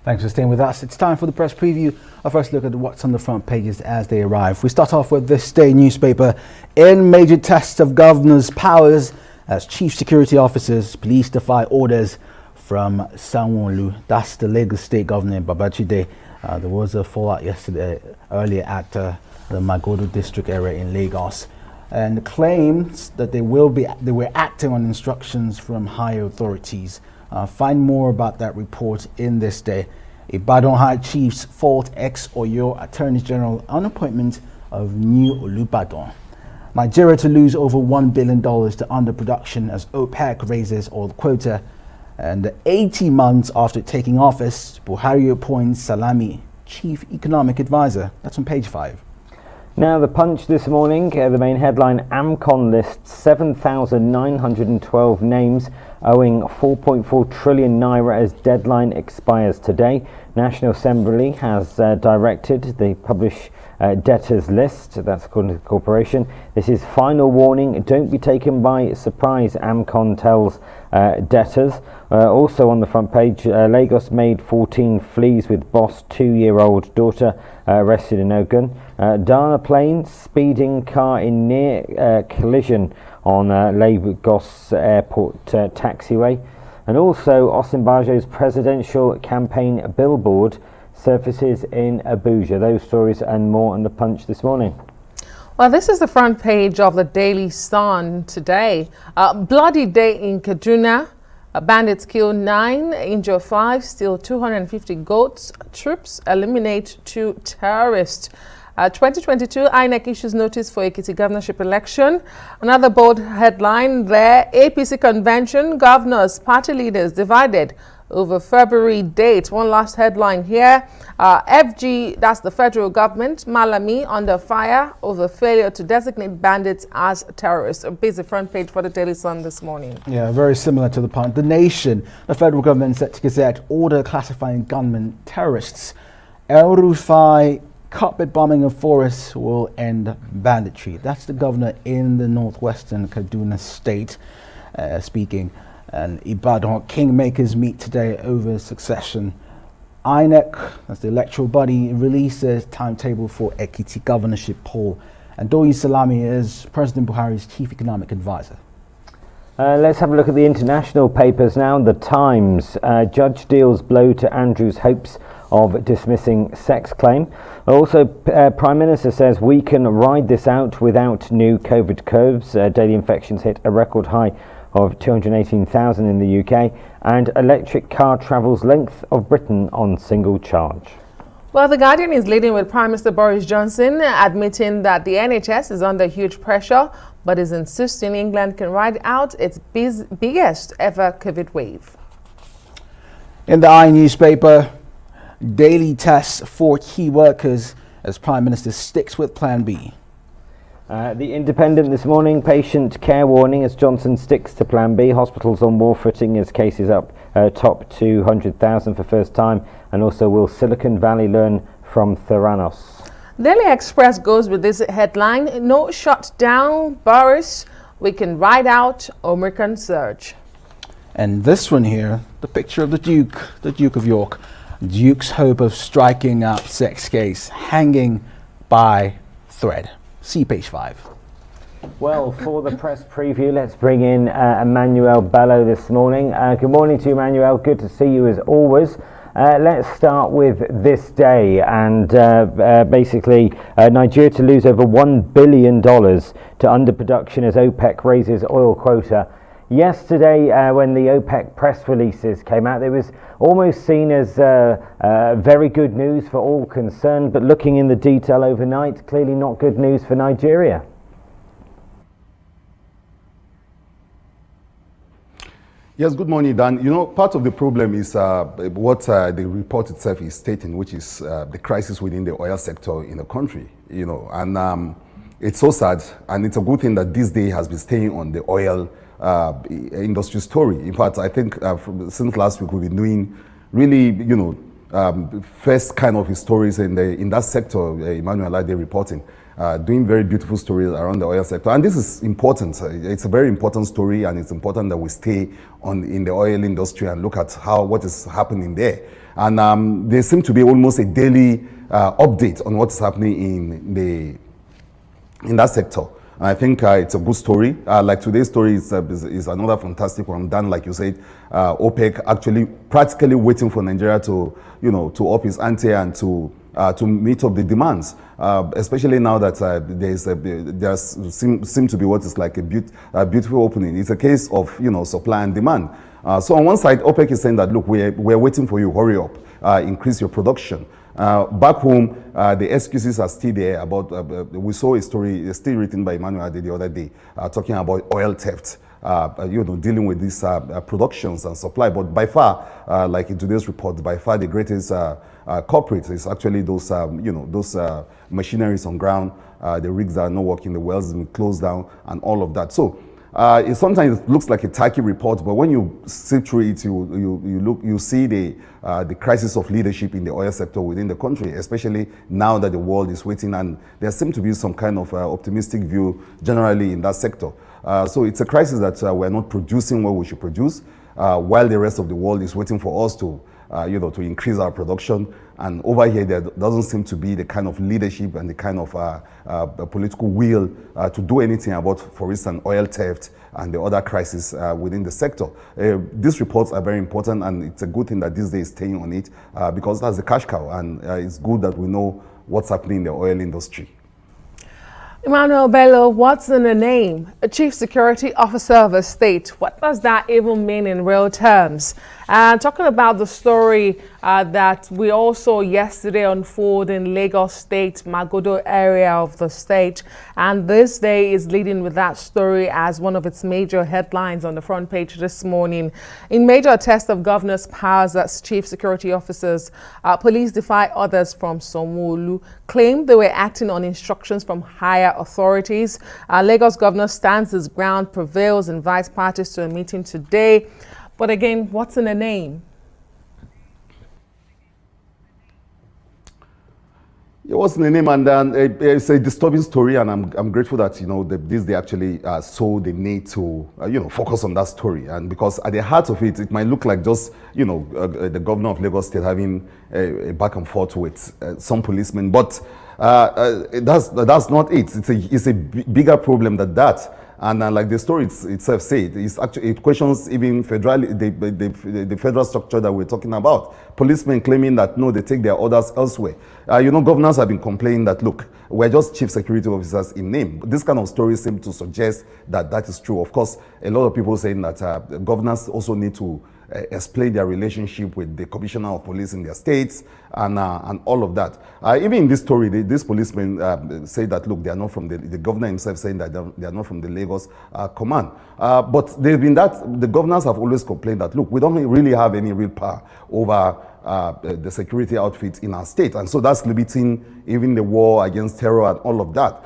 Thanks for staying with us. It's time for the press preview. Our first look at what's on the front pages as they arrive. We start off with this day newspaper. In major tests of governors' powers as chief security officers, police defy orders from Sanwoolu. That's the Lagos State Governor, Babajide. There was a fallout earlier at the Magodo district area in Lagos, and claims that they were acting on instructions from higher authorities. Find more about that report in this day. Ibadan High Chiefs fault ex-Oyo Attorney General on appointment of new Olubadan. Nigeria to lose over $1 billion to underproduction as OPEC raises oil quota. And 80 months after taking office, Buhari appoints Salami Chief Economic Advisor. That's on page 5. Now, the Punch this morning, the main headline, AMCON lists 7,912 names owing 4.4 trillion naira as deadline expires today. National Assembly has directed they publish debtors list. That's according to the corporation. This is final warning. Don't be taken by surprise, AMCON tells debtors. Also on the front page, Lagos made 14 flees with boss 2-year-old daughter arrested in Ogun. Dana plane speeding car in near collision on Lagos Airport taxiway. And also Osinbajo's presidential campaign billboard surfaces in Abuja. Those stories and more on the Punch this morning. Well, this is the front page of the Daily Sun today. Bloody day in Kaduna. Bandits kill 9, injure 5, steal 250 goats. Troops eliminate 2 terrorists. 2022 INEC issues notice for Ekiti governorship election. Another bold headline there, APC convention, governors, party leaders divided over February date. One last headline here. FG, that's the federal government, Malami under fire over failure to designate bandits as terrorists. A busy front page for the Daily Sun this morning. Yeah, very similar to the Punch. The Nation, the federal government set to gazette order classifying gunmen terrorists. El Rufai, carpet bombing of forests will end banditry. That's the governor in the northwestern Kaduna state speaking. And Ibadan kingmakers meet today over succession. INEC, that's the electoral body, releases timetable for Ekiti governorship poll. And Doyin Salami is President Buhari's chief economic advisor. Let's have a look at the international papers now. The Times, judge deals blow to Andrew's hopes of dismissing sex claim. Also, Prime Minister says we can ride this out without new COVID curves. Daily infections hit a record high of 218,000 in the UK, and electric car travels length of Britain on single charge. Well, The Guardian is leading with Prime Minister Boris Johnson admitting that the NHS is under huge pressure, but is insisting England can ride out its biggest ever COVID wave. In the newspaper, daily tests for key workers as Prime Minister sticks with Plan B. The Independent this morning, patient care warning as Johnson sticks to Plan B. Hospitals on war footing as cases up top 200,000 for first time. And also, will Silicon Valley learn from Theranos? Daily Express goes with this headline, no shutdown, Boris, we can ride out Omicron surge. And this one here, the picture of the Duke of York. Duke's hope of striking out sex case hanging by thread. See page 5. Well, for the press preview, let's bring in Emmanuel Bello this morning. Good morning to you, Emmanuel. Good to see you as always. Let's start with this day and basically Nigeria to lose over $1 billion to underproduction as OPEC raises oil quota. Yesterday, when the OPEC press releases came out, it was almost seen as very good news for all concerned, but looking in the detail overnight, clearly not good news for Nigeria. Yes, good morning, Dan. You know, part of the problem is what the report itself is stating, which is the crisis within the oil sector in the country, you know, and it's so sad, and it's a good thing that this day has been staying on the oil industry story. In fact, I think since last week we've been doing really, you know, first kind of stories in that sector, Emmanuel Lade reporting. doing very beautiful stories around the oil sector. And this is important. It's a very important story, and it's important that we stay in the oil industry and look at what is happening there. And there seems to be almost a daily update on what's happening in that sector. I think it's a good story. Like today's story is another fantastic one. Done, like you said, OPEC actually practically waiting for Nigeria to to up his ante and to meet up the demands, especially now that there seems to be what is like a beautiful opening. It's a case of supply and demand. So on one side, OPEC is saying that look, we're waiting for you, hurry up, increase your production. Back home, the excuses are still there. We saw a story still written by Emmanuel Ade the other day, talking about oil theft. Dealing with these productions and supply. But by far, like in today's report, by far the greatest culprit is actually those machineries on ground, the rigs that are not working, the wells have been closed down, and all of that. So sometimes it looks like a tacky report, but when you see through it, you see the crisis of leadership in the oil sector within the country, especially now that the world is waiting, and there seems to be some kind of optimistic view generally in that sector. So it's a crisis that we're not producing what we should produce, while the rest of the world is waiting for us to increase our production. And over here, there doesn't seem to be the kind of leadership and the kind of political will to do anything about, for instance, oil theft and the other crises within the sector. These reports are very important, and it's a good thing that this day is staying on it because that's the cash cow, and it's good that we know what's happening in the oil industry. Emmanuel Bello, what's in the name? A chief security officer of a state. What does that even mean in real terms? And talking about the story that we all saw yesterday unfold in Lagos State, Magodo area of the state. And this day is leading with that story as one of its major headlines on the front page this morning. In major test of governor's powers as chief security officers, police defy others from Sanwoolu, claimed they were acting on instructions from higher authorities. Lagos governor stands his ground, prevails, invites parties to a meeting today. But again, what's in the name? Yeah, what's in the name? And it's a disturbing story, and I'm grateful that they actually saw the need to focus on that story. And because at the heart of it, it might look like just the governor of Lagos State having a back and forth with some policemen, but that's not it. It's a bigger problem than that. And like the story itself said, it questions even the federal structure that we're talking about. Policemen claiming that no, they take their orders elsewhere. Governors have been complaining that look, we're just chief security officers in name. This kind of stories seem to suggest that that is true. Of course, a lot of people saying that governors also need to explain their relationship with the commissioner of police in their states and all of that. Even in this story, this policeman say that look, they are not from the governor himself saying that they are not from the Lagos command. But they've been the governors have always complained that look, we don't really have any real power over the security outfits in our state, and so that's limiting even the war against terror and all of that.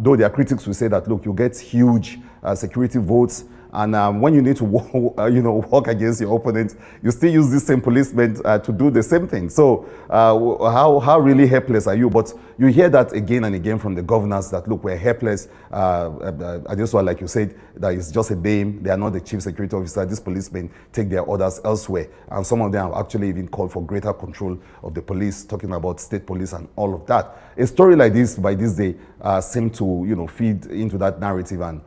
Though their critics will say that look, you get huge security votes. And when you need to walk against your opponent, you still use the same policemen to do the same thing. So how really helpless are you? But you hear that again and again from the governors that, look, we're helpless. I just want, like you said, that it's just a name. They are not the chief security officer. These policemen take their orders elsewhere. And some of them have actually even called for greater control of the police, talking about state police and all of that. A story like this, by this day, seem to feed into that narrative and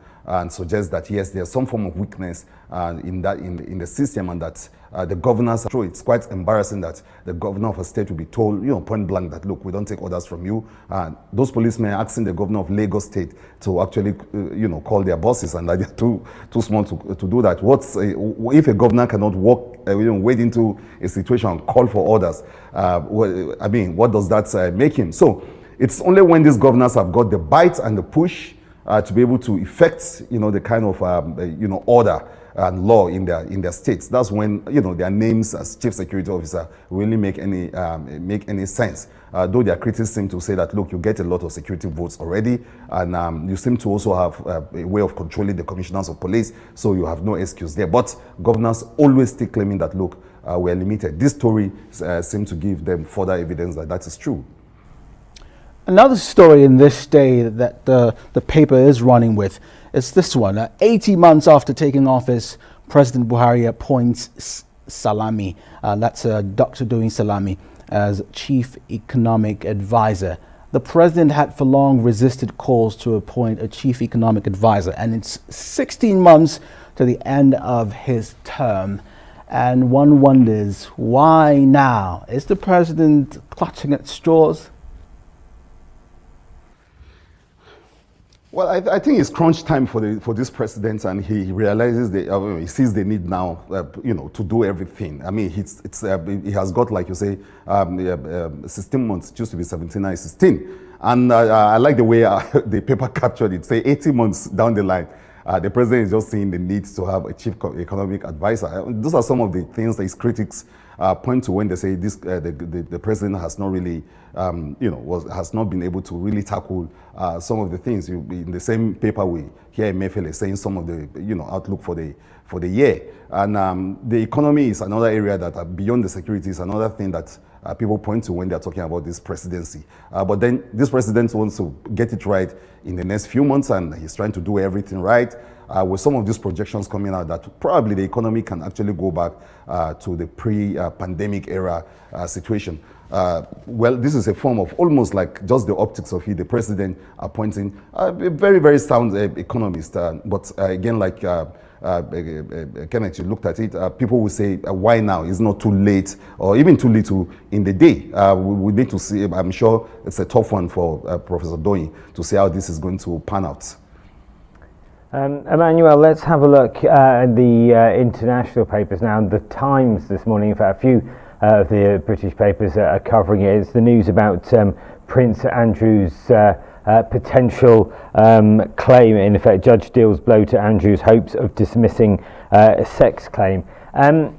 suggest that yes, there's some form of weakness in the system, and that the governors are true. It's quite embarrassing that the governor of a state will be told, point blank, that look, we don't take orders from you. Those policemen are asking the governor of Lagos State to actually, call their bosses, and that they're too small to do that. If a governor cannot wade into a situation and call for orders? What does that make him? So it's only when these governors have got the bite and the push to be able to effect, the kind of, order and law in their states. That's when, their names as chief security officer really make any sense. Though their critics seem to say that, look, you get a lot of security votes already, and you seem to also have a way of controlling the commissioners of police, so you have no excuse there. But governors always still claiming that, look, we're limited. This story seems to give them further evidence that that is true. Another story in this day that the paper is running with is this one. 80 months after taking office, President Buhari appoints Salami, that's Dr. Doyin Salami, as Chief Economic Advisor. The president had for long resisted calls to appoint a chief economic advisor, and it's 16 months to the end of his term. And one wonders, why now? Is the president clutching at straws? Well, I think it's crunch time for this president, and he realizes he sees the need now, to do everything. I mean, he has got, like you say, 16 months. It used to be 17, now it's 16. And I like the way the paper captured it. Say 80 months down the line, the president is just seeing the need to have a chief economic advisor. Those are some of the things that his critics point to when they say this: the president has not really, has not been able to really tackle some of the things. In the same paper, we hear Emefiele saying some of the outlook for the year, and the economy is another area that beyond the security is another thing that people point to when they're talking about this presidency. But then this president wants to get it right in the next few months, and he's trying to do everything right. With some of these projections coming out that probably the economy can actually go back to the pre-pandemic era situation. Well, this is a form of almost like just the optics of it, the president appointing a very, very sound economist. But again, like Kenneth, you looked at it, people will say, why now? It's not too late or even too little in the day. We need to see, I'm sure it's a tough one for Professor Doyin to see how this is going to pan out. Emmanuel, let's have a look at the international papers now. The Times this morning, in fact, a few of the British papers are covering it. It's the news about Prince Andrew's potential claim. In effect, judge deals blow to Andrew's hopes of dismissing a sex claim. Is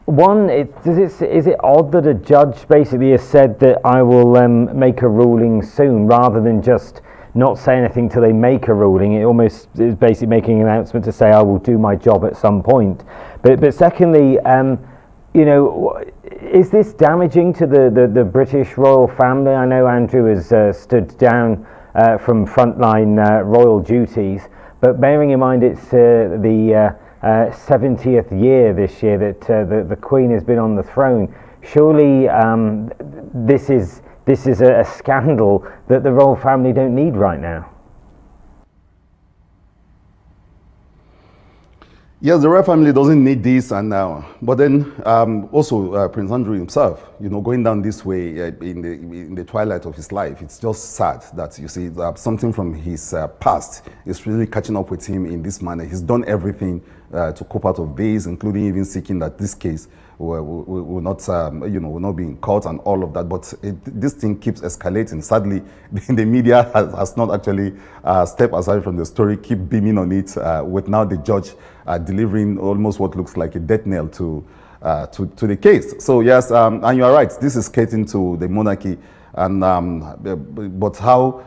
it odd that a judge basically has said that I will make a ruling soon, rather than just not say anything till they make a ruling? It almost is basically making an announcement to say I will do my job at some point. But secondly, is this damaging to the British royal family? I know Andrew has stood down from frontline royal duties, but bearing in mind it's the 70th year this year that the Queen has been on the throne, surely this is a scandal that the royal family don't need right now. Yes, the royal family doesn't need this, and but then also Prince Andrew himself, going down this way in the twilight of his life, it's just sad that you see something from his past is really catching up with him in this manner. He's done everything to cope out of this, including even seeking that this case will not, will not be in court and all of that. But this thing keeps escalating. Sadly, the media has not actually stepped aside from the story, keep beaming on it, with now the judge delivering almost what looks like a death knell to the case. So yes, and you are right. This is getting to the monarchy, and but how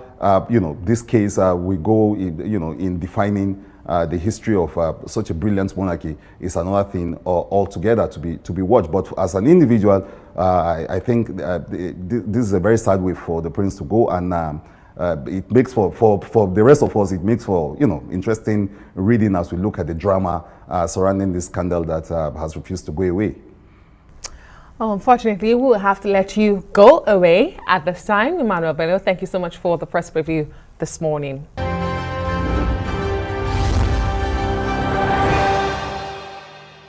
this case will go in defining the history of such a brilliant monarchy is another thing altogether to be watched. But as an individual, I think this is a very sad way for the prince to go, and it makes for the rest of us, it makes for interesting reading as we look at the drama surrounding this scandal that has refused to go away. Oh, unfortunately, we will have to let you go away at this time. Emmanuel Bello, thank you so much for the press review this morning.